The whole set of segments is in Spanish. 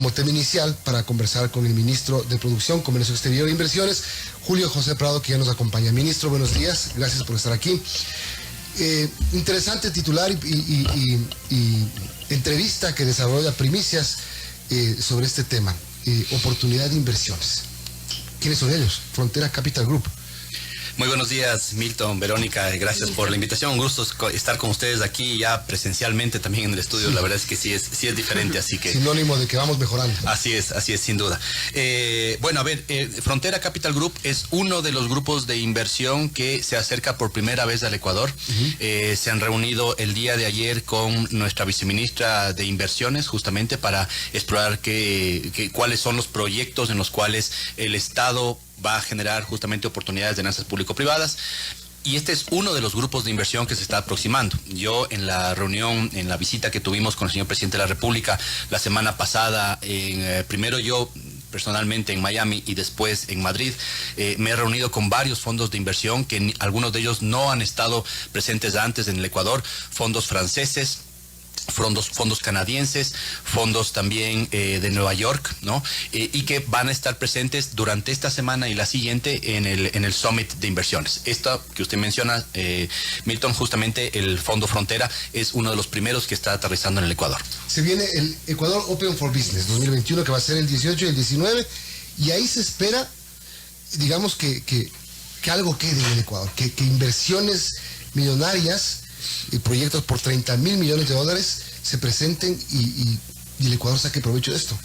como tema inicial para conversar con el ministro de Producción, Comercio Exterior e Inversiones, Julio José Prado, que ya nos acompaña. Ministro, buenos días, gracias por estar aquí. Interesante titular y entrevista que desarrolla Primicias sobre este tema, oportunidad de inversiones. ¿Quiénes son ellos? Frontera Capital Group. Muy buenos días, Milton, Verónica, gracias por la invitación. Un gusto estar con ustedes aquí ya presencialmente también en el estudio. Sí. La verdad es que sí es diferente, así que... Sinónimo de que vamos mejorando. Así es, sin duda. Bueno, a ver, Frontera Capital Group es uno de los grupos de inversión que se acerca por primera vez al Ecuador. Se han reunido el día de ayer con nuestra viceministra de Inversiones, justamente para explorar cuáles son los proyectos en los cuales el Estado va a generar justamente oportunidades de alianzas público-privadas. Y este es uno de los grupos de inversión que se está aproximando. Yo en la reunión, en la visita que tuvimos con el señor presidente de la República la semana pasada, primero yo personalmente en Miami y después en Madrid, me he reunido con varios fondos de inversión que algunos de ellos no han estado presentes antes en el Ecuador, fondos franceses, fondos canadienses, fondos también de Nueva York, ¿no? Y que van a estar presentes durante esta semana y la siguiente en el Summit de Inversiones. Esto que usted menciona, Milton, justamente el Fondo Frontera es uno de los primeros que está aterrizando en el Ecuador. Se viene el Ecuador Open for Business 2021, que va a ser el 18 y el 19, y ahí se espera, digamos, que algo quede en el Ecuador, que inversiones millonarias y proyectos por 30 mil millones de dólares se presenten y el Ecuador saque provecho de esto.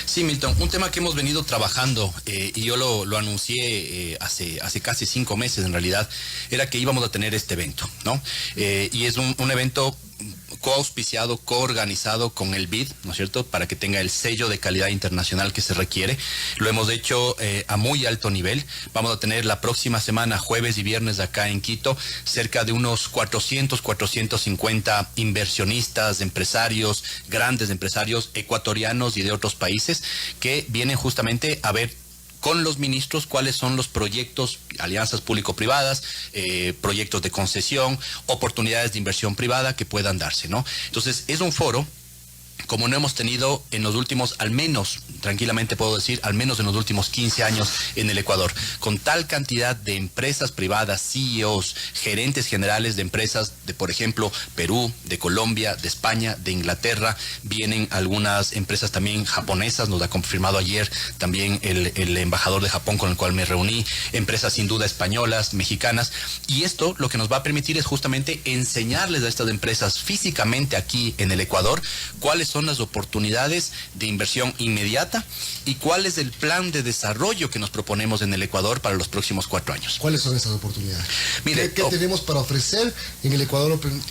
Sí, Milton, un tema que hemos venido trabajando y yo lo anuncié hace casi 5 meses en realidad, era que íbamos a tener este evento, ¿no? Y es un evento coauspiciado, coorganizado con el BID, ¿no es cierto?, para que tenga el sello de calidad internacional que se requiere. Lo hemos hecho a muy alto nivel. Vamos a tener la próxima semana, jueves y viernes, acá en Quito, cerca de unos 450 inversionistas, empresarios, grandes empresarios ecuatorianos y de otros países que vienen justamente a ver con los ministros cuáles son los proyectos, alianzas público-privadas, proyectos de concesión, oportunidades de inversión privada que puedan darse, ¿no? Entonces, es un foro como no hemos tenido en los últimos, al menos, tranquilamente puedo decir, al menos en los últimos 15 años en el Ecuador, con tal cantidad de empresas privadas, CEOs, gerentes generales de empresas de, por ejemplo, Perú, de Colombia, de España, de Inglaterra, vienen algunas empresas también japonesas, nos ha confirmado ayer también el embajador de Japón con el cual me reuní, empresas sin duda españolas, mexicanas, y esto lo que nos va a permitir es justamente enseñarles a estas empresas físicamente aquí en el Ecuador cuáles son las oportunidades de inversión inmediata y cuál es el plan de desarrollo que nos proponemos en el Ecuador para los próximos 4 años. ¿Cuáles son esas oportunidades? Mire, ¿Qué tenemos para ofrecer en el Ecuador Open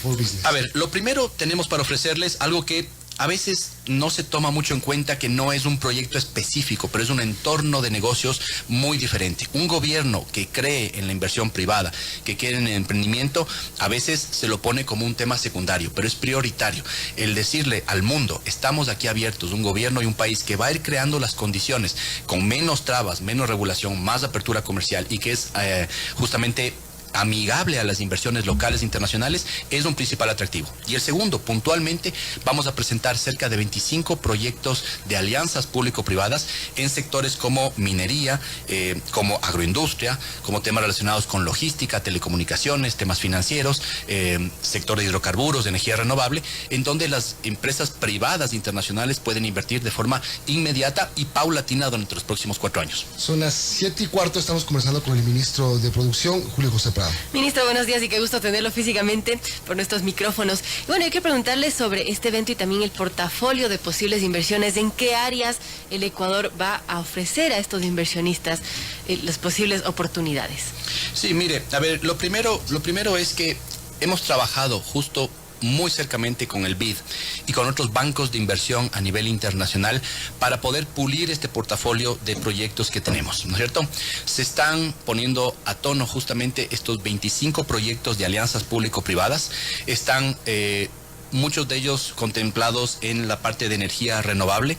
for Business? A ver, lo primero tenemos para ofrecerles algo que a veces no se toma mucho en cuenta, que no es un proyecto específico, pero es un entorno de negocios muy diferente. Un gobierno que cree en la inversión privada, que cree en el emprendimiento, a veces se lo pone como un tema secundario, pero es prioritario. El decirle al mundo, estamos aquí abiertos, un gobierno y un país que va a ir creando las condiciones con menos trabas, menos regulación, más apertura comercial y que es justamente amigable a las inversiones locales e internacionales, es un principal atractivo. Y el segundo, puntualmente, vamos a presentar cerca de 25 proyectos de alianzas público-privadas en sectores como minería, como agroindustria, como temas relacionados con logística, telecomunicaciones, temas financieros, sector de hidrocarburos, de energía renovable, en donde las empresas privadas internacionales pueden invertir de forma inmediata y paulatina durante los próximos 4 años. Son las 7:15, estamos conversando con el ministro de Producción, Julio José Prado. Ministro, buenos días y qué gusto tenerlo físicamente por nuestros micrófonos. Y bueno, hay que preguntarle sobre este evento y también el portafolio de posibles inversiones. ¿En qué áreas el Ecuador va a ofrecer a estos inversionistas las posibles oportunidades? Sí, mire, a ver, lo primero es que hemos trabajado justo muy cercamente con el BID y con otros bancos de inversión a nivel internacional para poder pulir este portafolio de proyectos que tenemos, ¿no es cierto? Se están poniendo a tono justamente estos 25 proyectos de alianzas público-privadas, están muchos de ellos contemplados en la parte de energía renovable,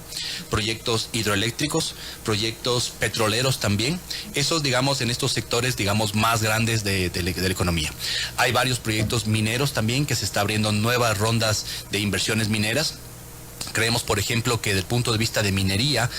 proyectos hidroeléctricos, proyectos petroleros también, esos digamos en estos sectores digamos más grandes de la economía. Hay varios proyectos mineros también que se está abriendo nuevas rondas de inversiones mineras. Creemos, por ejemplo, que desde el punto de vista de minería,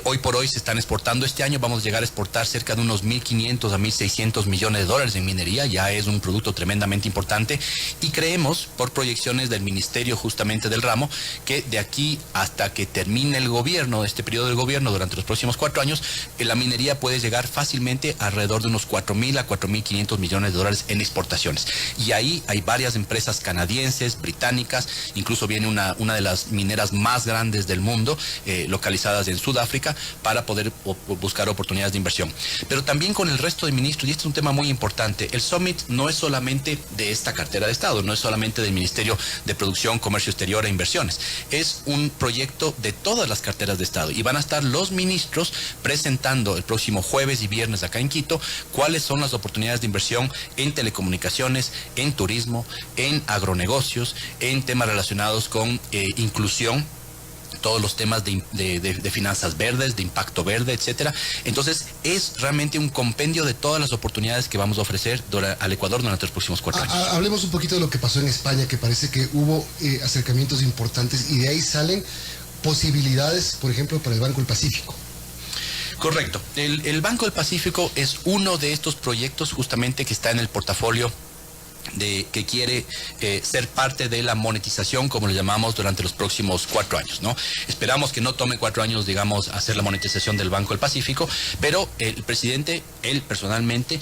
hoy por hoy se están exportando. Este año vamos a llegar a exportar cerca de unos 1.500 a 1.600 millones de dólares en minería. Ya es un producto tremendamente importante. Y creemos, por proyecciones del Ministerio justamente del ramo, que de aquí hasta que termine el gobierno, este periodo del gobierno, durante los próximos 4 años, la minería puede llegar fácilmente alrededor de unos 4.000 a 4.500 millones de dólares en exportaciones. Y ahí hay varias empresas canadienses, británicas, incluso viene una de las mineras más grandes del mundo, localizadas en Sudáfrica, para poder buscar oportunidades de inversión. Pero también con el resto de ministros, y este es un tema muy importante, el Summit no es solamente de esta cartera de Estado, no es solamente del Ministerio de Producción, Comercio Exterior e Inversiones, es un proyecto de todas las carteras de Estado, y van a estar los ministros presentando el próximo jueves y viernes acá en Quito cuáles son las oportunidades de inversión en telecomunicaciones, en turismo, en agronegocios, en temas relacionados con inclusión, todos los temas de finanzas verdes, de impacto verde, etcétera. Entonces, es realmente un compendio de todas las oportunidades que vamos a ofrecer al Ecuador durante los próximos 4 años. Hablemos un poquito de lo que pasó en España, que parece que hubo acercamientos importantes y de ahí salen posibilidades, por ejemplo, para el Banco del Pacífico. Correcto. El Banco del Pacífico es uno de estos proyectos justamente que está en el portafolio que quiere ser parte de la monetización, como lo llamamos, durante los próximos 4 años, ¿no? Esperamos que no tome 4 años, digamos, hacer la monetización del Banco del Pacífico, pero el presidente, él personalmente,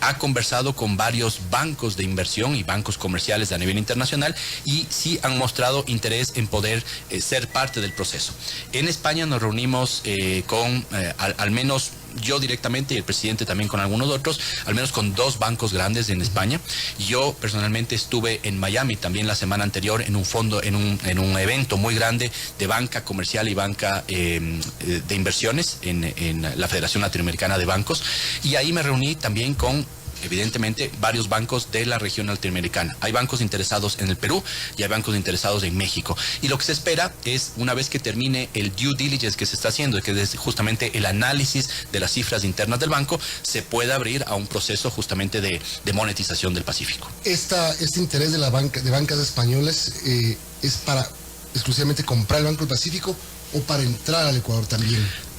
ha conversado con varios bancos de inversión y bancos comerciales a nivel internacional, y sí han mostrado interés en poder ser parte del proceso. En España nos reunimos con al menos yo directamente, y el presidente también con algunos otros, al menos con 2 bancos grandes en España. Yo personalmente estuve en Miami también la semana anterior en un evento muy grande de banca comercial y banca de inversiones en la Federación Latinoamericana de Bancos, y ahí me reuní también con, evidentemente, varios bancos de la región latinoamericana. Hay bancos interesados en el Perú y hay bancos interesados en México. Y lo que se espera es, una vez que termine el due diligence que se está haciendo, que es justamente el análisis de las cifras internas del banco, se pueda abrir a un proceso justamente de monetización del Pacífico. Este interés de bancas españolas es para exclusivamente comprar el Banco del Pacífico o para entrar al Ecuador también.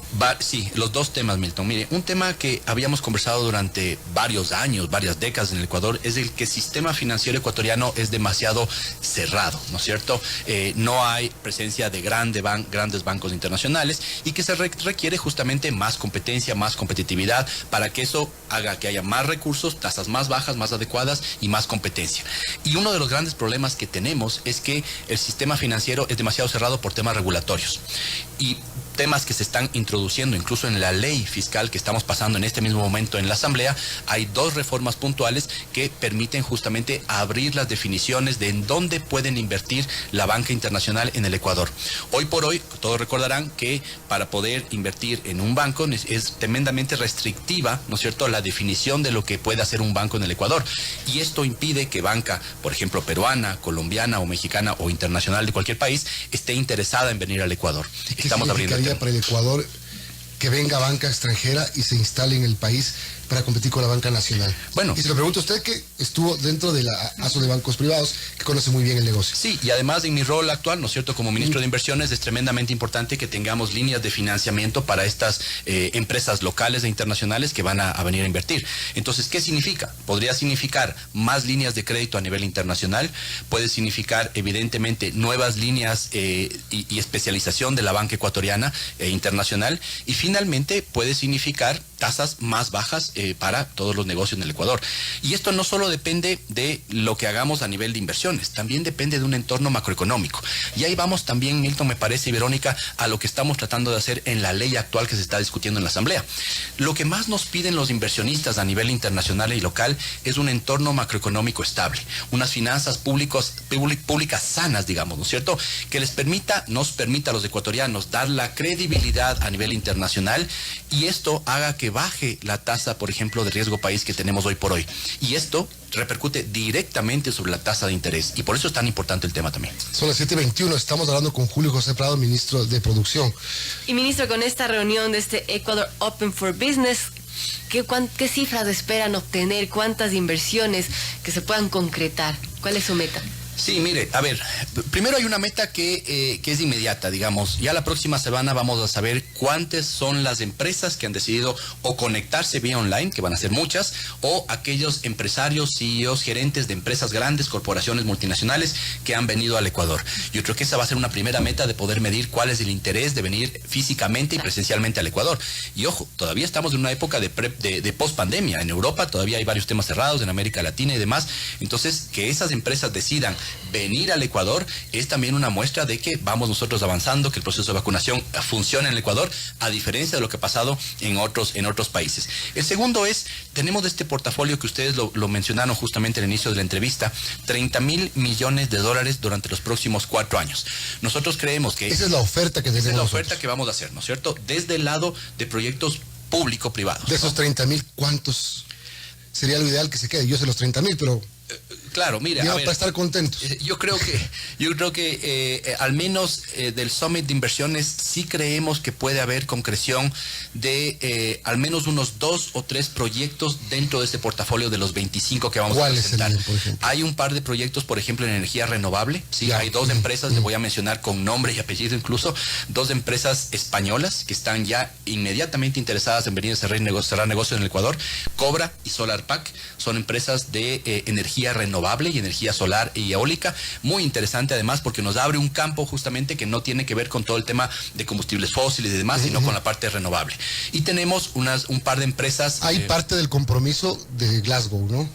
Sí, los 2 temas, Milton. Mire, un tema que habíamos conversado durante varios años, varias décadas en el Ecuador, es el que el sistema financiero ecuatoriano es demasiado cerrado, ¿no es cierto? No hay presencia de grandes bancos internacionales, y que se requiere justamente más competencia, más competitividad, para que eso haga que haya más recursos, tasas más bajas, más adecuadas y más competencia. Y uno de los grandes problemas que tenemos es que el sistema financiero es demasiado cerrado por temas regulatorios. Y temas que se están introduciendo incluso en la ley fiscal que estamos pasando en este mismo momento en la Asamblea. Hay 2 reformas puntuales que permiten justamente abrir las definiciones de en dónde pueden invertir la banca internacional en el Ecuador. Hoy por hoy, todos recordarán que para poder invertir en un banco es tremendamente restrictiva, ¿no es cierto?, la definición de lo que puede hacer un banco en el Ecuador. Y esto impide que banca, por ejemplo, peruana, colombiana o mexicana o internacional de cualquier país, esté interesada en venir al Ecuador. Estamos abriendo para el Ecuador que venga banca extranjera y se instale en el país para competir con la banca nacional? Bueno, y se lo pregunto a usted, que estuvo dentro de la ASO de bancos privados, que conoce muy bien el negocio. Sí, y además en mi rol actual, ¿no es cierto?, como ministro de Inversiones, es tremendamente importante que tengamos líneas de financiamiento para estas empresas locales e internacionales que van a venir a invertir. Entonces, ¿qué significa? Podría significar más líneas de crédito a nivel internacional, puede significar evidentemente nuevas líneas y especialización de la banca ecuatoriana e internacional, y finalmente puede significar tasas más bajas para todos los negocios en el Ecuador. Y esto no solo depende de lo que hagamos a nivel de inversiones, también depende de un entorno macroeconómico. Y ahí vamos también, Milton, me parece, y Verónica, a lo que estamos tratando de hacer en la ley actual que se está discutiendo en la Asamblea. Lo que más nos piden los inversionistas a nivel internacional y local es un entorno macroeconómico estable, unas finanzas públicas sanas, digamos, ¿no es cierto?, que nos permita a los ecuatorianos dar la credibilidad a nivel internacional, y esto haga que baje la tasa, por ejemplo, de riesgo país que tenemos hoy por hoy. Y esto repercute directamente sobre la tasa de interés, y por eso es tan importante el tema también. Son las 7:21, estamos hablando con Julio José Prado, ministro de Producción. Y ministro, con esta reunión de este Ecuador Open for Business, ¿qué cifras esperan obtener? ¿Cuántas inversiones que se puedan concretar? ¿Cuál es su meta? Sí, mire, a ver, primero hay una meta que es inmediata, digamos. Ya la próxima semana vamos a saber cuántas son las empresas que han decidido o conectarse vía online, que van a ser muchas, o aquellos empresarios, CEOs, gerentes de empresas grandes, corporaciones multinacionales que han venido al Ecuador. Yo creo que esa va a ser una primera meta de poder medir cuál es el interés de venir físicamente y presencialmente al Ecuador. Y ojo, todavía estamos en una época de post-pandemia. En Europa todavía hay varios temas cerrados, en América Latina y demás. Entonces, que esas empresas decidan venir al Ecuador es también una muestra de que vamos nosotros avanzando, que el proceso de vacunación funciona en el Ecuador, a diferencia de lo que ha pasado en otros países. El segundo es, tenemos este portafolio que ustedes lo mencionaron justamente al inicio de la entrevista, 30,000 millones de dólares durante los próximos 4 años. Nosotros creemos que... Esa es la oferta que tenemos. Esa es la oferta que vamos a hacer, ¿no es cierto? Desde el lado de proyectos público-privados. De esos 30,000, ¿cuántos sería lo ideal que se quede? Yo sé los 30,000, pero... Claro, mira, para estar contentos. Yo creo que al menos del Summit de Inversiones sí creemos que puede haber concreción de al menos unos 2 o 3 proyectos dentro de este portafolio de los 25 que vamos a presentar. ¿Cuáles, por ejemplo? Hay un par de proyectos, por ejemplo, en energía renovable. Sí, hay 2 empresas, les voy a mencionar con nombre y apellido incluso, 2 empresas españolas que están ya inmediatamente interesadas en venir a cerrar negocios en el Ecuador. Cobra y SolarPack son empresas de energía renovable y energía solar y eólica, muy interesante además porque nos abre un campo justamente que no tiene que ver con todo el tema de combustibles fósiles y demás, sino con la parte renovable. Y tenemos un par de empresas... Hay parte del compromiso de Glasgow, ¿no?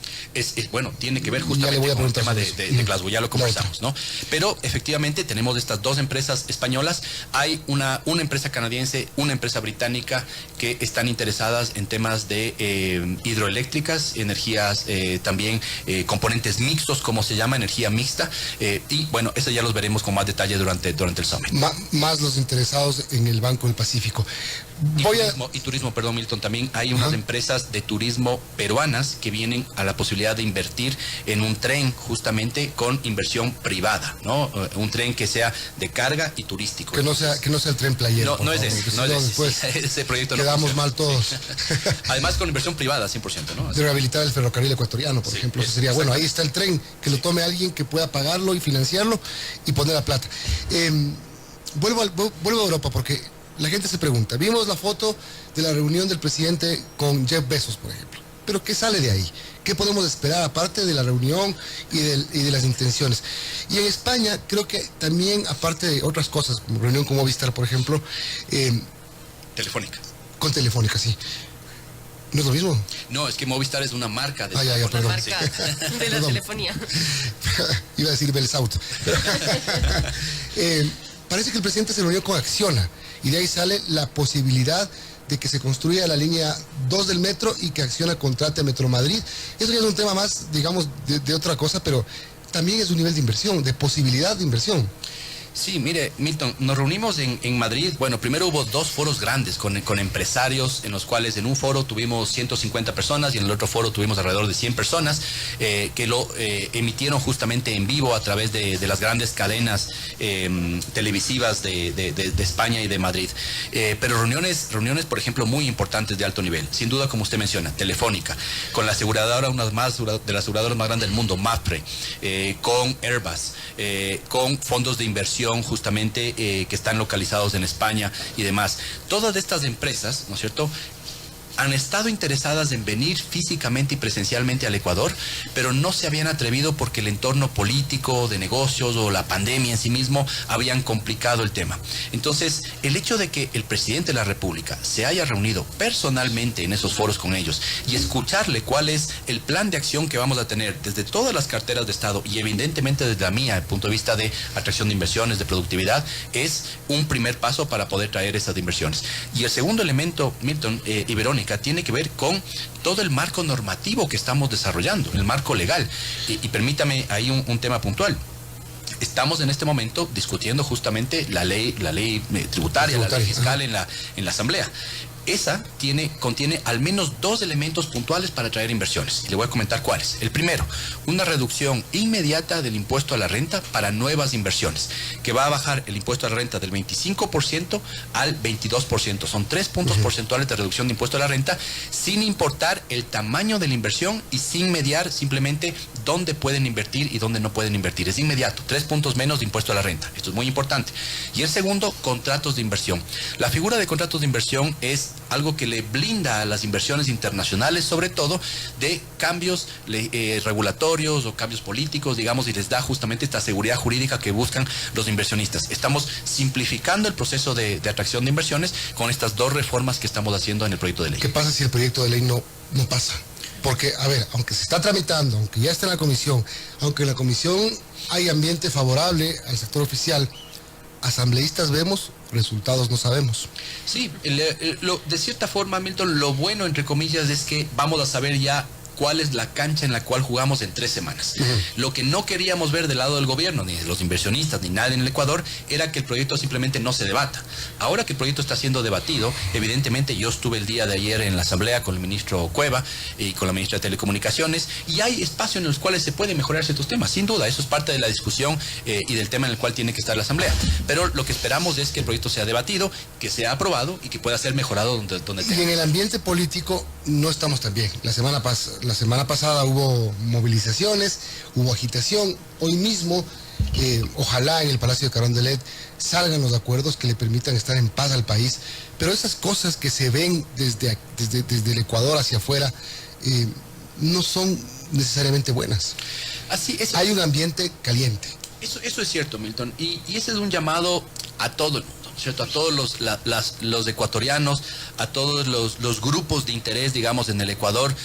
Bueno, tiene que ver justamente con el tema de Glasgow, ya lo conversamos, ¿no? Pero efectivamente tenemos estas 2 empresas españolas, hay una empresa canadiense, una empresa británica que están interesadas en temas de hidroeléctricas, energías también componentes mixtos, como se llama, energía mixta, y bueno, eso ya los veremos con más detalle durante el Summit. Más los interesados en el Banco del Pacífico. Turismo, perdón, Milton, también hay unas empresas de turismo peruanas que vienen a la posibilidad de invertir en un tren justamente con inversión privada, ¿no? Un tren que sea de carga y turístico. Que no sea el tren playero. No es ese, ese proyecto quedamos mal todos. Además con inversión privada, 100%, ¿no? De rehabilitar el ferrocarril ecuatoriano, por ejemplo, eso sería bueno. Ahí está el tren, que lo tome alguien que pueda pagarlo y financiarlo y poner la plata. Vuelvo a Europa porque la gente se pregunta, vimos la foto de la reunión del presidente con Jeff Bezos, por ejemplo, pero ¿qué sale de ahí? ¿Qué podemos esperar aparte de la reunión y de las intenciones? Y en España creo que también, aparte de otras cosas, como reunión con Movistar, por ejemplo... Telefónica. Con Telefónica, sí. ¿No es lo mismo? No, es que Movistar es una marca de perdón. Marca de la telefonía. Iba a decir Belsaut. Parece que el presidente se reunió con Acciona y de ahí sale la posibilidad de que se construya la línea 2 del metro y que Acciona contrate a Metro Madrid. Eso ya es un tema más, digamos, de otra cosa, pero también es un nivel de inversión, de posibilidad de inversión. Sí, mire, Milton, nos reunimos en Madrid. Bueno, primero hubo 2 foros grandes con empresarios, en los cuales en un foro tuvimos 150 personas y en el otro foro tuvimos alrededor de 100 personas que lo emitieron justamente en vivo a través de las grandes cadenas televisivas de España y de Madrid. Pero reuniones, por ejemplo, muy importantes de alto nivel. Sin duda, como usted menciona, Telefónica, con la aseguradora, una de las aseguradoras más grandes del mundo, MAPFRE, con Airbus, con fondos de inversión justamente que están localizados en España y demás. Todas estas empresas, ¿no es cierto?, han estado interesadas en venir físicamente y presencialmente al Ecuador, pero no se habían atrevido porque el entorno político, de negocios o la pandemia en sí mismo habían complicado el tema. Entonces, el hecho de que el presidente de la República se haya reunido personalmente en esos foros con ellos y escucharle cuál es el plan de acción que vamos a tener desde todas las carteras de Estado y evidentemente desde la mía, desde el punto de vista de atracción de inversiones, de productividad, es un primer paso para poder traer esas inversiones. Y el segundo elemento, Milton y Verónica, tiene que ver con todo el marco normativo que estamos desarrollando, el marco legal. Y permítame ahí un tema puntual. Estamos en este momento discutiendo justamente la ley tributaria, la ley fiscal en la Asamblea. Esa contiene al menos 2 elementos puntuales para atraer inversiones. Y le voy a comentar cuáles. El primero, una reducción inmediata del impuesto a la renta para nuevas inversiones, que va a bajar el impuesto a la renta del 25% al 22%. Son 3 puntos porcentuales de reducción de impuesto a la renta, sin importar el tamaño de la inversión y sin mediar simplemente dónde pueden invertir y dónde no pueden invertir. Es inmediato, 3 puntos menos de impuesto a la renta. Esto es muy importante. Y el segundo, contratos de inversión. La figura de contratos de inversión es algo que le blinda a las inversiones internacionales, sobre todo de cambios regulatorios o cambios políticos, digamos, y les da justamente esta seguridad jurídica que buscan los inversionistas. Estamos simplificando el proceso de atracción de inversiones con estas 2 reformas que estamos haciendo en el proyecto de ley. ¿Qué pasa si el proyecto de ley no pasa? Porque, a ver, aunque se está tramitando, aunque ya está en la comisión, aunque en la comisión hay ambiente favorable al sector oficial, asambleístas vemos, resultados no sabemos. Sí, de cierta forma, Milton, lo bueno, entre comillas, es que vamos a saber ya cuál es la cancha en la cual jugamos en 3 semanas. Lo que no queríamos ver del lado del gobierno, ni de los inversionistas, ni nadie en el Ecuador, era que el proyecto simplemente no se debata. Ahora que el proyecto está siendo debatido, evidentemente yo estuve el día de ayer en la asamblea con el ministro Cueva y con la ministra de Telecomunicaciones, y hay espacios en los cuales se pueden mejorar ciertos temas. Sin duda, eso es parte de la discusión y del tema en el cual tiene que estar la asamblea. Pero lo que esperamos es que el proyecto sea debatido, que sea aprobado y que pueda ser mejorado donde tenga. Y en el ambiente político no estamos tan bien. La semana pasada hubo movilizaciones, hubo agitación. Hoy mismo, ojalá en el Palacio de Carondelet salgan los acuerdos que le permitan estar en paz al país. Pero esas cosas que se ven desde el Ecuador hacia afuera no son necesariamente buenas. Hay un ambiente caliente. Eso es cierto, Milton. Y ese es un llamado a todo el mundo, ¿cierto? A todos los ecuatorianos, a todos los grupos de interés, digamos, en el Ecuador.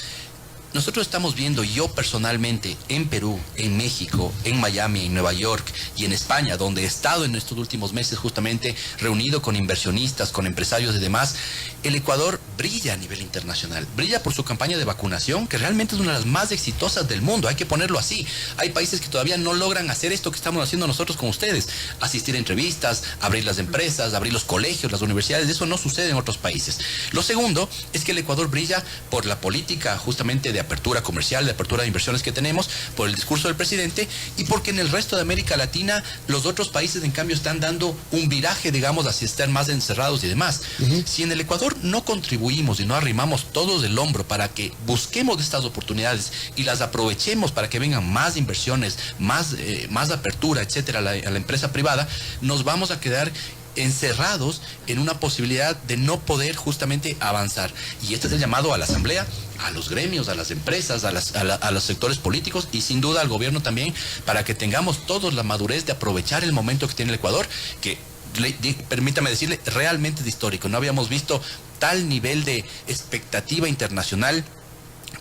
Nosotros estamos viendo, yo personalmente, en Perú, en México, en Miami, en Nueva York y en España, donde he estado en estos últimos meses justamente reunido con inversionistas, con empresarios y demás, el Ecuador brilla a nivel internacional. Brilla por su campaña de vacunación, que realmente es una de las más exitosas del mundo. Hay que ponerlo así. Hay países que todavía no logran hacer esto que estamos haciendo nosotros con ustedes. Asistir a entrevistas, abrir las empresas, abrir los colegios, las universidades. Eso no sucede en otros países. Lo segundo es que el Ecuador brilla por la política justamente de apertura comercial, de apertura de inversiones que tenemos, por el discurso del presidente y porque en el resto de América Latina los otros países en cambio están dando un viraje, digamos, hacia estar más encerrados y demás. Si en el Ecuador no contribuimos y no arrimamos todos el hombro para que busquemos estas oportunidades y las aprovechemos para que vengan más inversiones, más apertura, etcétera, a la empresa privada, nos vamos a quedar encerrados en una posibilidad de no poder justamente avanzar. Y este es el llamado a la asamblea, a los gremios, a las empresas, a los sectores políticos y sin duda al gobierno también, para que tengamos todos la madurez de aprovechar el momento que tiene el Ecuador, que permítame decirle, realmente es histórico. No habíamos visto tal nivel de expectativa internacional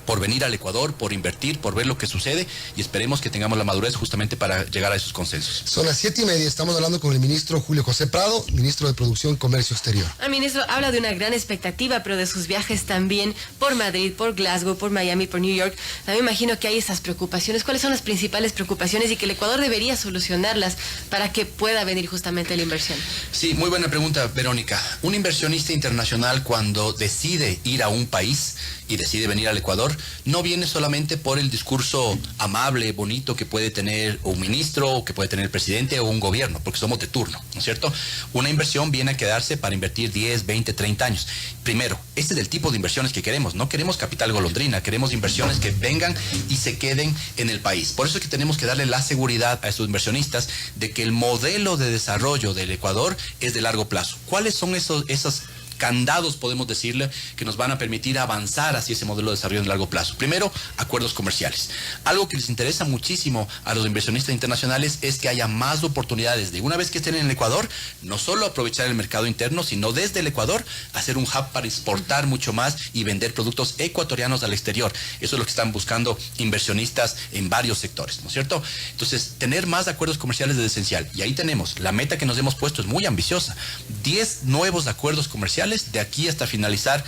por venir al Ecuador, por invertir, por ver lo que sucede y esperemos que tengamos la madurez justamente para llegar a esos consensos. Son las 7:30, estamos hablando con el ministro Julio José Prado, ministro de Producción y Comercio Exterior. El ministro habla de una gran expectativa, pero de sus viajes también por Madrid, por Glasgow, por Miami, por New York. También me imagino que hay esas preocupaciones. ¿Cuáles son las principales preocupaciones y que el Ecuador debería solucionarlas para que pueda venir justamente la inversión? Sí, muy buena pregunta, Verónica. Un inversionista internacional cuando decide ir a un país y decide venir al Ecuador, no viene solamente por el discurso amable, bonito que puede tener un ministro, o que puede tener el presidente o un gobierno, porque somos de turno, ¿no es cierto? Una inversión viene a quedarse para invertir 10, 20, 30 años. Primero, este es el tipo de inversiones que queremos. No queremos capital golondrina, queremos inversiones que vengan y se queden en el país. Por eso es que tenemos que darle la seguridad a estos inversionistas de que el modelo de desarrollo del Ecuador es de largo plazo. ¿Cuáles son esos candados, podemos decirle, que nos van a permitir avanzar hacia ese modelo de desarrollo en largo plazo? Primero, acuerdos comerciales. Algo que les interesa muchísimo a los inversionistas internacionales es que haya más oportunidades de, una vez que estén en el Ecuador, no solo aprovechar el mercado interno, sino desde el Ecuador hacer un hub para exportar mucho más y vender productos ecuatorianos al exterior. Eso es lo que están buscando inversionistas en varios sectores, ¿no es cierto? Entonces, tener más acuerdos comerciales es esencial. Y ahí tenemos, la meta que nos hemos puesto es muy ambiciosa. 10 nuevos acuerdos comerciales de aquí hasta finalizar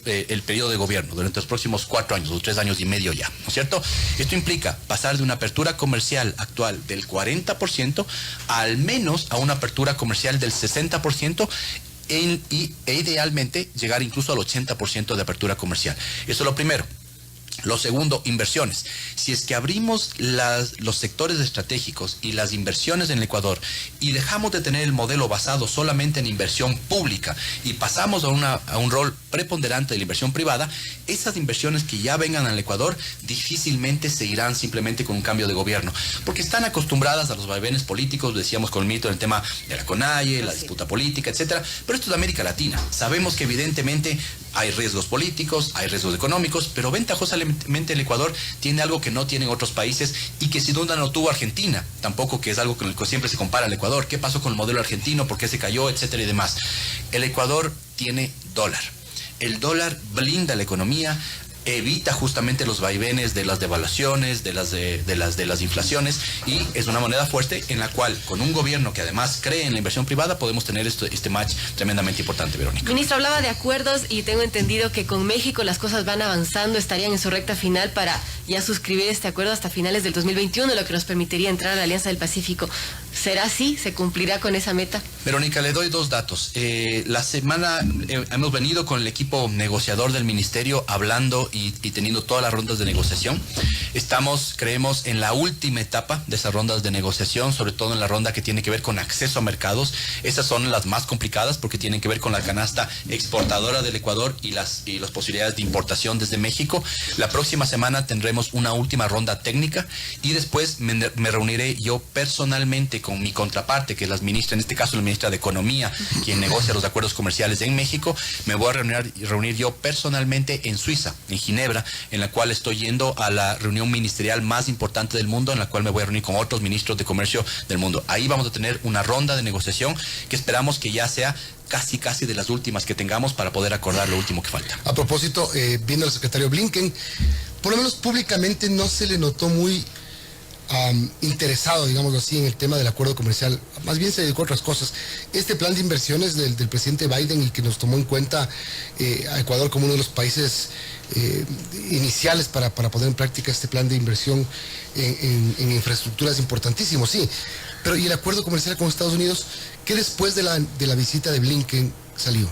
el periodo de gobierno durante los próximos 4 años o 3 años y medio ya, ¿no es cierto? Esto implica pasar de una apertura comercial actual del 40% al menos a una apertura comercial del 60%, e idealmente llegar incluso al 80% de apertura comercial. Eso es lo primero. Lo segundo, inversiones. Si es que abrimos los sectores estratégicos y las inversiones en el Ecuador y dejamos de tener el modelo basado solamente en inversión pública y pasamos a un rol preponderante de la inversión privada, esas inversiones que ya vengan al Ecuador difícilmente se irán simplemente con un cambio de gobierno, porque están acostumbradas a los vaivenes políticos, decíamos con el mito del tema de la CONAIE, la disputa política, etcétera. Pero esto es de América Latina. Sabemos que evidentemente hay riesgos políticos, hay riesgos económicos, pero ventajosamente el Ecuador tiene algo que no tienen otros países y que sin duda no tuvo Argentina, tampoco, que es algo con el que siempre se compara al Ecuador. ¿Qué pasó con el modelo argentino? ¿Por qué se cayó? Etcétera y demás. El Ecuador tiene dólar. El dólar blinda la economía, evita justamente los vaivenes de las devaluaciones, de las inflaciones, y es una moneda fuerte en la cual, con un gobierno que además cree en la inversión privada, podemos tener este match tremendamente importante, Verónica. Ministro, hablaba de acuerdos y tengo entendido que con México las cosas van avanzando, estarían en su recta final para ya suscribir este acuerdo hasta finales del 2021, lo que nos permitiría entrar a la Alianza del Pacífico. ¿Será así? ¿Se cumplirá con esa meta? Verónica, le doy dos datos. La semana hemos venido con el equipo negociador del ministerio hablando y teniendo todas las rondas de negociación. Creemos en la última etapa de esas rondas de negociación, sobre todo en la ronda que tiene que ver con acceso a mercados. Esas son las más complicadas porque tienen que ver con la canasta exportadora del Ecuador y las posibilidades de importación desde México. La próxima semana tendremos una última ronda técnica y después me reuniré yo personalmente con mi contraparte, que es la ministra, en este caso la ministra de Economía, quien negocia los acuerdos comerciales en México. Me voy a reunir yo personalmente en Suiza, en Ginebra, en la cual estoy yendo a la reunión ministerial más importante del mundo, en la cual me voy a reunir con otros ministros de comercio del mundo. Ahí vamos a tener una ronda de negociación que esperamos que ya sea casi de las últimas que tengamos para poder acordar lo último que falta. A propósito, viendo al secretario Blinken, por lo menos públicamente no se le notó muy interesado, digámoslo así, en el tema del acuerdo comercial. Más bien se dedicó a otras cosas. Este plan de inversiones del presidente Biden, y que nos tomó en cuenta a Ecuador como uno de los países iniciales para poner en práctica este plan de inversión en infraestructura, es importantísimo, sí. Pero ¿y el acuerdo comercial con Estados Unidos? ¿Qué después de la visita de Blinken salió?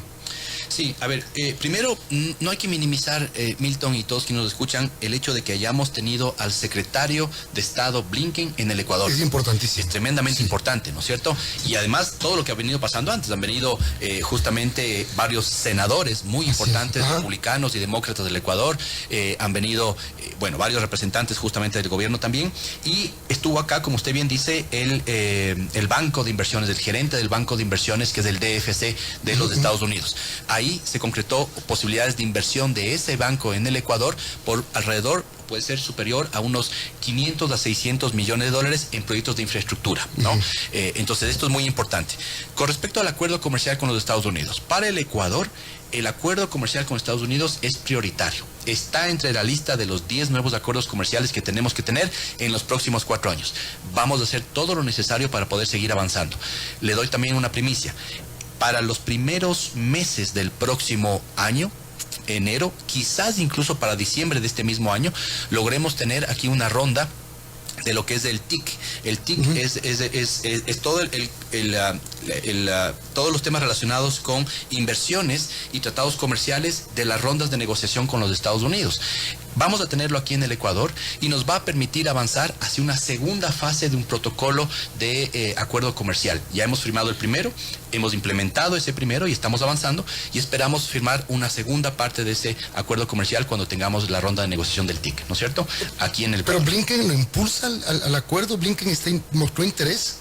Sí, a ver, primero, no hay que minimizar, Milton y todos quienes nos escuchan, el hecho de que hayamos tenido al secretario de Estado Blinken en el Ecuador. Es importantísimo. Es tremendamente importante, ¿no es cierto? Y además, todo lo que ha venido pasando antes. Han venido justamente varios senadores muy importantes, republicanos y demócratas del Ecuador. Han venido, varios representantes justamente del gobierno también. Y estuvo acá, como usted bien dice, el banco de inversiones, el gerente del banco de inversiones, que es el DFC de los Estados Unidos. Ahí se concretó posibilidades de inversión de ese banco en el Ecuador por alrededor, puede ser superior a unos 500 a 600 millones de dólares en proyectos de infraestructura, ¿no? Entonces esto es muy importante. Con respecto al acuerdo comercial con los Estados Unidos, para el Ecuador, el acuerdo comercial con Estados Unidos es prioritario. Está entre la lista de los 10 nuevos acuerdos comerciales que tenemos que tener en los próximos 4 años. Vamos a hacer todo lo necesario para poder seguir avanzando. Le doy también una primicia. Para los primeros meses del próximo año, enero, quizás incluso para diciembre de este mismo año, logremos tener aquí una ronda de lo que es el TIC. El TIC es todo todos los temas relacionados con inversiones y tratados comerciales de las rondas de negociación con los Estados Unidos. Vamos a tenerlo aquí en el Ecuador y nos va a permitir avanzar hacia una segunda fase de un protocolo de acuerdo comercial. Ya hemos firmado el primero, hemos implementado ese primero y estamos avanzando y esperamos firmar una segunda parte de ese acuerdo comercial cuando tengamos la ronda de negociación del TIC, ¿no es cierto? Aquí en el Ecuador. ¿Pero Blinken lo impulsa al acuerdo? ¿Blinken mostró interés?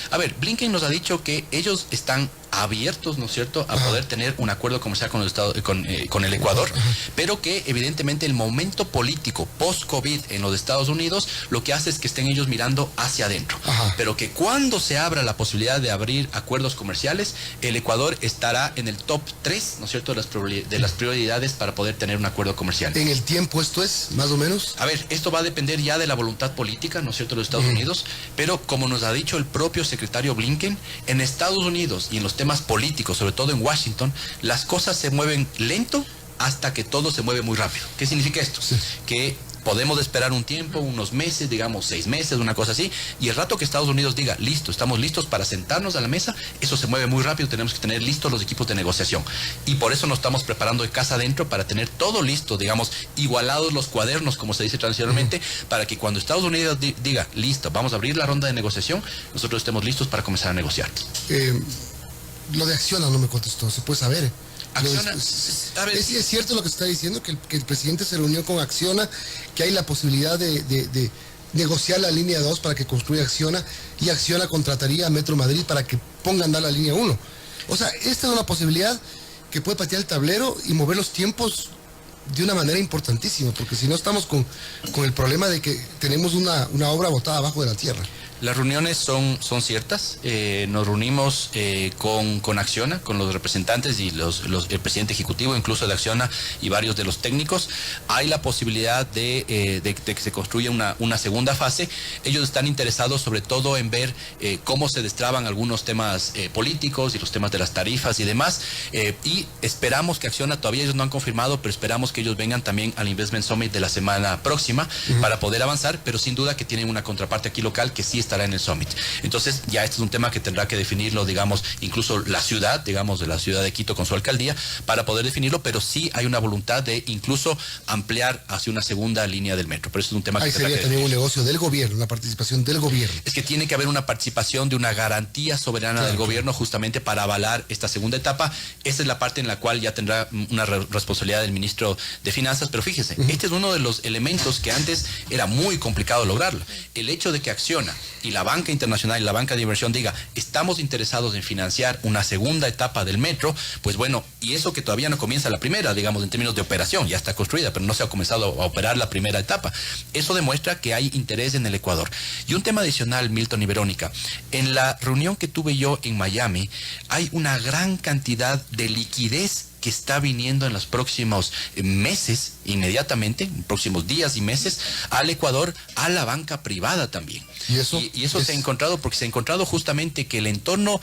A ver, Blinken nos ha dicho que ellos están abiertos, ¿no es cierto?, a poder tener un acuerdo comercial con los con el Ecuador, pero que evidentemente el momento político post-COVID en los Estados Unidos lo que hace es que estén ellos mirando hacia adentro, pero que cuando se abra la posibilidad de abrir acuerdos comerciales, el Ecuador estará en el top 3, ¿no es cierto?, de las prioridades para poder tener un acuerdo comercial. ¿En el tiempo esto es, más o menos? A ver, esto va a depender ya de la voluntad política, ¿no es cierto?, de los Estados Unidos, pero como nos ha dicho el propio secretario Blinken, en Estados Unidos y en los temas políticos, sobre todo en Washington, las cosas se mueven lento hasta que todo se mueve muy rápido. ¿Qué significa esto? Sí. Que podemos esperar un tiempo, unos meses, digamos 6 meses, una cosa así, y el rato que Estados Unidos diga, listo, estamos listos para sentarnos a la mesa, eso se mueve muy rápido, tenemos que tener listos los equipos de negociación. Y por eso nos estamos preparando de casa adentro para tener todo listo, digamos, igualados los cuadernos, como se dice tradicionalmente, para que cuando Estados Unidos diga, listo, vamos a abrir la ronda de negociación, nosotros estemos listos para comenzar a negociar. Lo de Acciona no me contestó, se puede saber. Acciona, es cierto lo que se está diciendo, que el presidente se reunió con Acciona, que hay la posibilidad de negociar la línea 2 para que construya Acciona, y Acciona contrataría a Metro Madrid para que ponga a andar la línea 1. O sea, esta es una posibilidad que puede patear el tablero y mover los tiempos de una manera importantísima, porque si no estamos con el problema de que tenemos una obra botada abajo de la tierra. Las reuniones son ciertas. Nos reunimos con Acciona, con los representantes y el presidente ejecutivo, incluso de Acciona, y varios de los técnicos. Hay la posibilidad de que se construya una segunda fase. Ellos están interesados sobre todo en ver cómo se destraban algunos temas políticos y los temas de las tarifas y demás. Y esperamos que Acciona, todavía ellos no han confirmado, pero esperamos que ellos vengan también al Investment Summit de la semana próxima para poder avanzar, pero sin duda que tienen una contraparte aquí local que sí estará en el Summit. Entonces, ya este es un tema que tendrá que definirlo, digamos, incluso la ciudad, digamos, de la ciudad de Quito con su alcaldía, para poder definirlo, pero sí hay una voluntad de incluso ampliar hacia una segunda línea del metro. Pero eso es un tema ahí que sería también un negocio del gobierno, una participación del gobierno. Es que tiene que haber una participación de una garantía soberana del gobierno justamente para avalar esta segunda etapa. Esa es la parte en la cual ya tendrá una responsabilidad del ministro de Finanzas, pero fíjese, este es uno de los elementos que antes era muy complicado lograrlo. El hecho de que Acciona y la banca internacional y la banca de inversión diga, estamos interesados en financiar una segunda etapa del metro, pues bueno, y eso que todavía no comienza la primera, digamos, en términos de operación, ya está construida, pero no se ha comenzado a operar la primera etapa. Eso demuestra que hay interés en el Ecuador. Y un tema adicional, Milton y Verónica, en la reunión que tuve yo en Miami, hay una gran cantidad de liquidez que está viniendo en los próximos meses, inmediatamente, en próximos días y meses, al Ecuador, a la banca privada también. Y eso se ha encontrado porque se ha encontrado justamente que el entorno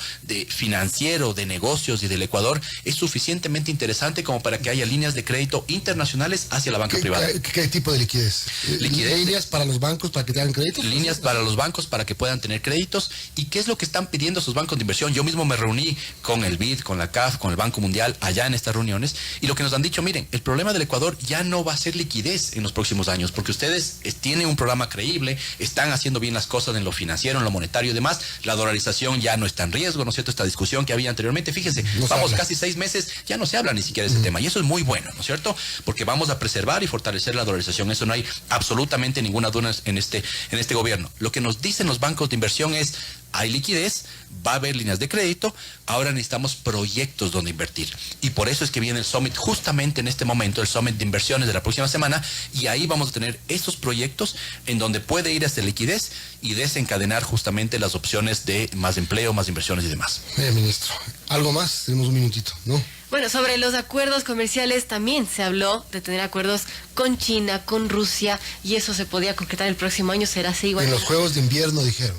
financiero, de negocios y del Ecuador es suficientemente interesante como para que haya líneas de crédito internacionales hacia la banca privada. ¿Qué tipo de liquidez? ¿Líneas para los bancos para que tengan créditos? Líneas para los bancos para que puedan tener créditos. ¿Y qué es lo que están pidiendo sus bancos de inversión? Yo mismo me reuní con el BID, con la CAF, con el Banco Mundial, allá en estas reuniones, y lo que nos han dicho, miren, el problema del Ecuador ya no va a ser liquidez en los próximos años, porque ustedes tienen un programa creíble, están haciendo bien las cosas en lo financiero, en lo monetario y demás, la dolarización ya no está en riesgo, ¿no es cierto? Esta discusión que había anteriormente, fíjese, vamos casi 6 meses, ya no se habla ni siquiera de ese tema, y eso es muy bueno, ¿no es cierto? Porque vamos a preservar y fortalecer la dolarización, eso no hay absolutamente ninguna duda en este gobierno. Lo que nos dicen los bancos de inversión es, hay liquidez, va a haber líneas de crédito, ahora necesitamos proyectos donde invertir. Y por eso es que viene el Summit justamente en este momento, el Summit de inversiones de la próxima semana, y ahí vamos a tener estos proyectos en donde puede ir hasta liquidez y desencadenar justamente las opciones de más empleo, más inversiones y demás. Ministro, ¿algo más? Tenemos un minutito, ¿no? Bueno, sobre los acuerdos comerciales también se habló de tener acuerdos con China, con Rusia, y eso se podía concretar el próximo año, ¿será así igual? En los Juegos de Invierno dijeron.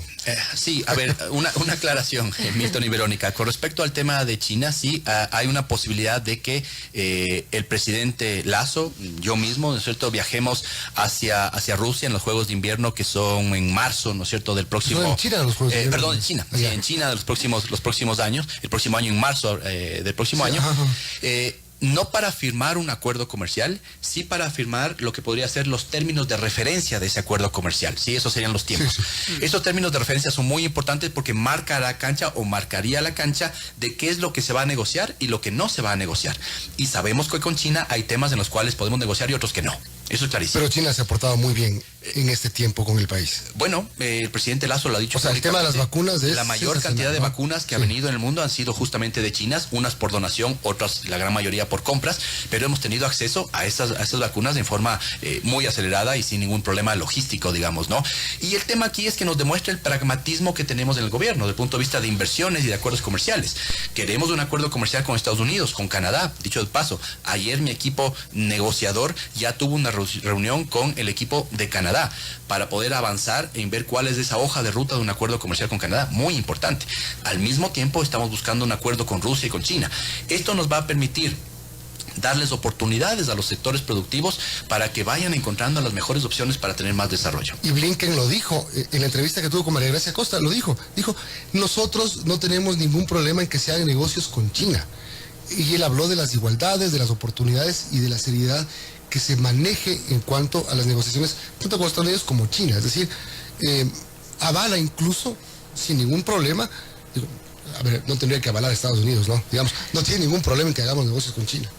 Sí, a ver, una aclaración, Milton y Verónica. Con respecto al tema de China, sí, hay una posibilidad de que el presidente Lasso, yo mismo, ¿no es cierto?, viajemos hacia Rusia en los Juegos de Invierno que son en marzo, ¿no es cierto?, del próximo... ¿En China los Juegos de Invierno? Perdón, en China, sí, en China de los próximos años, el próximo año en marzo del próximo año. No para firmar un acuerdo comercial, sí para firmar lo que podría ser los términos de referencia de ese acuerdo comercial. Sí, esos serían los tiempos. Sí. Esos términos de referencia son muy importantes porque marca la cancha o marcaría la cancha de qué es lo que se va a negociar y lo que no se va a negociar. Y sabemos que con China hay temas en los cuales podemos negociar y otros que no. Eso es clarísimo. Pero China se ha portado muy bien en este tiempo con el país. Bueno, el presidente Lasso lo ha dicho. O sea, el tema de las vacunas es... La mayor cantidad de vacunas que ha venido en el mundo han sido justamente de chinas, unas por donación, otras, la gran mayoría por compras, pero hemos tenido acceso a estas vacunas de forma muy acelerada y sin ningún problema logístico, digamos, ¿no? Y el tema aquí es que nos demuestra el pragmatismo que tenemos en el gobierno, desde el punto de vista de inversiones y de acuerdos comerciales. Queremos un acuerdo comercial con Estados Unidos, con Canadá. Dicho de paso, ayer mi equipo negociador ya tuvo una reunión con el equipo de Canadá para poder avanzar en ver cuál es esa hoja de ruta de un acuerdo comercial con Canadá, muy importante. Al mismo tiempo estamos buscando un acuerdo con Rusia y con China. Esto nos va a permitir darles oportunidades a los sectores productivos para que vayan encontrando las mejores opciones para tener más desarrollo. Y Blinken lo dijo, en la entrevista que tuvo con María Gracia Costa, lo dijo, nosotros no tenemos ningún problema en que se hagan negocios con China. Y él habló de las igualdades, de las oportunidades y de la seriedad que se maneje en cuanto a las negociaciones, tanto con Estados Unidos como China. Es decir, avala incluso, sin ningún problema, digo, a ver, no tendría que avalar a Estados Unidos, ¿no? Digamos, no tiene ningún problema en que hagamos negocios con China.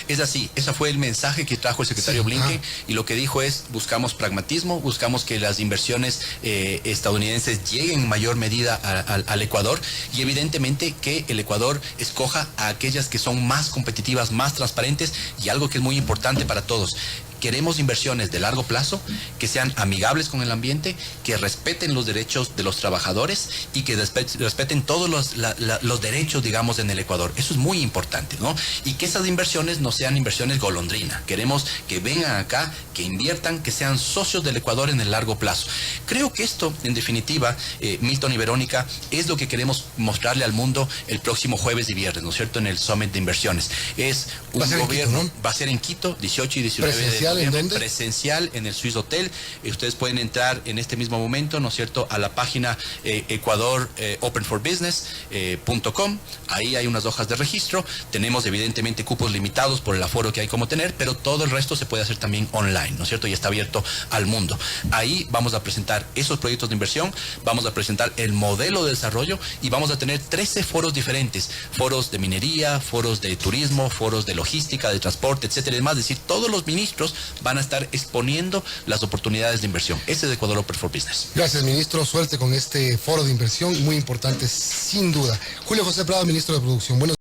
Es así, ese fue el mensaje que trajo el secretario Blinken, y lo que dijo es, buscamos pragmatismo, buscamos que las inversiones estadounidenses lleguen en mayor medida al Ecuador, y evidentemente que el Ecuador escoja a aquellas que son más competitivas, más transparentes, y algo que es muy importante para todos. Queremos inversiones de largo plazo, que sean amigables con el ambiente, que respeten los derechos de los trabajadores y que respeten todos los derechos, digamos, en el Ecuador. Eso es muy importante, ¿no? Y que esas inversiones no sean inversiones golondrina. Queremos que vengan acá, que inviertan, que sean socios del Ecuador en el largo plazo. Creo que esto, en definitiva, Milton y Verónica, es lo que queremos mostrarle al mundo el próximo jueves y viernes, ¿no es cierto?, en el Summit de Inversiones. Es un gobierno, ¿no? Va a ser en Quito, 18 y 19 de ¿En dónde? Presencial en el Swiss Hotel. Ustedes pueden entrar en este mismo momento, ¿no es cierto?, a la página Ecuador openforbusiness.com. Ahí hay unas hojas de registro. Tenemos evidentemente cupos limitados por el aforo que hay como tener, pero todo el resto se puede hacer también online, ¿no es cierto?, y está abierto al mundo. Ahí vamos a presentar esos proyectos de inversión, vamos a presentar el modelo de desarrollo y vamos a tener 13 foros diferentes, foros de minería, foros de turismo, foros de logística, de transporte, etcétera y demás. Es decir, todos los ministros van a estar exponiendo las oportunidades de inversión. Ese es Ecuador Open for Business. Gracias, ministro. Suerte con este foro de inversión, muy importante, sin duda. Julio José Prado, ministro de Producción. Buenos